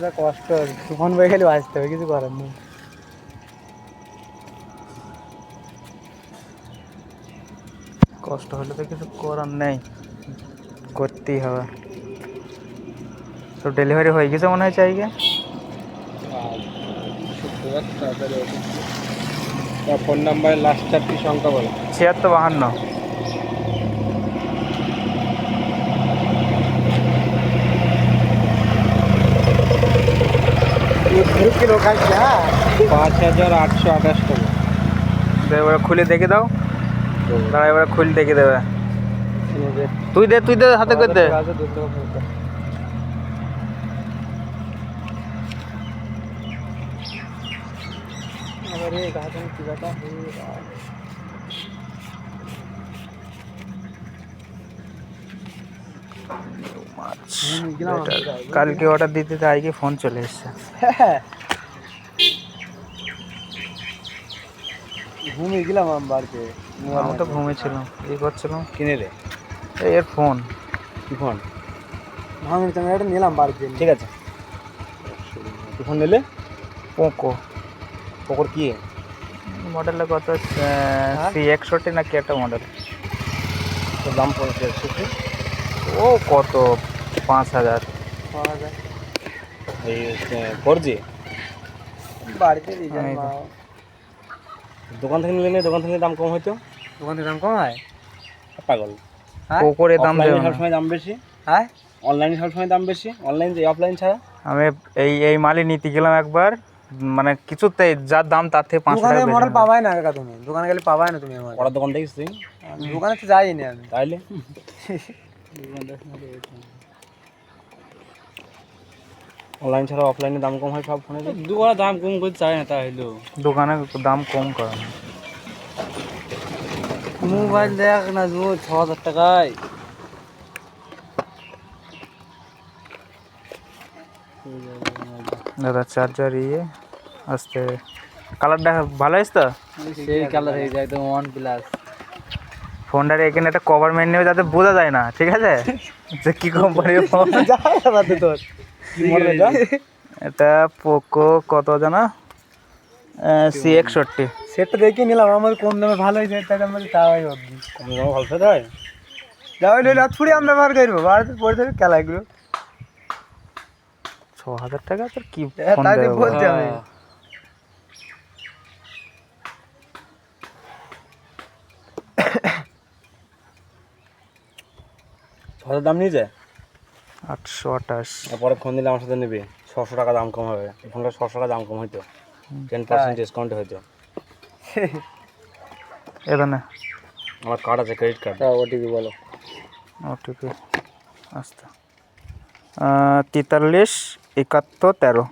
যা কষ্ট তুফান বয়ে গেলে আসতে হবে, কিছু করার নেই। কষ্ট হলে তো কিছু করার নেই, করতেই হবে। তো ডেলিভারি হয়ে গেছে মনে হচ্ছে আজকে। শুক্রবার তাড়াতাড়ি অফিসে। তার ফোন নাম্বারের লাস্ট চারটি সংখ্যা বলো। 7652। কিলো খাইছে, হ্যাঁ 5828 টাকা। এবারে খুলে দেখে দাও, দাঁড়া এবারে খুলে দেখে দেবে। তুই দে হাতে করে দে। কালকে অর্ডার দিতে আজকে ফোন চলে এসছে। ঘুমিয়ে গেলাম আমি বাড়িতে। আমি তো ঘুমিয়েছিলাম, কি করছিলাম। কিনে রে এর ফোন, কি ফোন? আমি এটা নিলাম বাড়িতে। ঠিক আছে, কি ফোন নিলে? পোকো। পোকোর কি মডেলটা কত? C61 না কি একটা মডেল। দাম পড়েছে? ও কত, 5000। এই 4G বাড়িতে দোকান থেকে নিলে দোকান থেকে দাম কম হইতো। দোকান থেকে দাম কম হয়? পাগল, পোকোর দাম দেবে সবসময় দাম বেশি। হ্যাঁ, অনলাইনে সবসময় দাম বেশি, অনলাইন যে অফলাইন ছাড়া। আমি এই মালই নিতে গেলাম একবার, মানে কিছুতেই যার দাম তার থেকে 5 টাকা বেশি। মডেল পাবাই না কাকা, তুমি দোকানে গেলে পাবাই না। তুমি ওর দোকান দেখিস? তুই দোকানে তো যাইনি আমি। তাইলে অনলাইন ছাড়া অফলাইনে দাম কম হয় সব ফোনে। দোকানে দাম কম করতে চাই না, তাই হলো দোকানে দাম কম করে না। মোবাইল দেখ না 6000 টাকায়। দাদা চার্জার আসতে কালারটা ভালো আছে তো? সেই কালার হয়ে যায় একদম OnePlus। ফোনটার এখানে একটা কভার মেরে নেবে যাতে বোঝা যায় না, ঠিক আছে যে কি কোম্পানির ফোন। তোর এটা পোকো কত জানা, C61। সেটটা দেখে নিলাম, আমার কম দামে ভালো হয়েছে, তাই আমরা চাওয়াই ভাবছি কম দামে ভালো সেট হয়। যাওয়াই লইলে ছুরি আমরা ব্যবহার করবো, বাড়িতে পড়ে থাকবে খেলাগুলো। 6000 টাকা তোর কি ফোন তাই দেবো? বলছি আমি। ছশো দাম নিয়ে যায় 828। তারপরে ফোন দিলে আমার সাথে নেবে 600 টাকা দাম কম হবে। এই ফোনটা 600 টাকা দাম কম হইতো, 10% ডিসকাউন্ট হইতো। এখানে আমার কার্ড আছে, ক্রেডিট কার্ড। ওটিপি বলো। ওটিপি আচ্ছা, 43 71 13।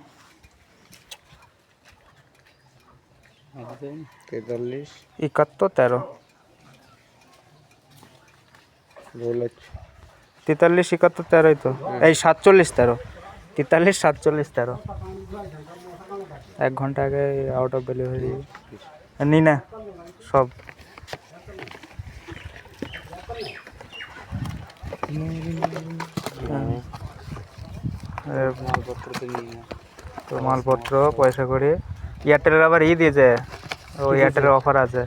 43 71 13। বলে 43 71 13 তো, এই 47 13। 43 47 13। 1 ঘন্টা আগে আউট অফ ডেলিভারি নি না সব। তো মালপত্র পয়সা করে এয়ারটেলের আবার দিয়েছে, ও এয়ারটেলের অফার আছে।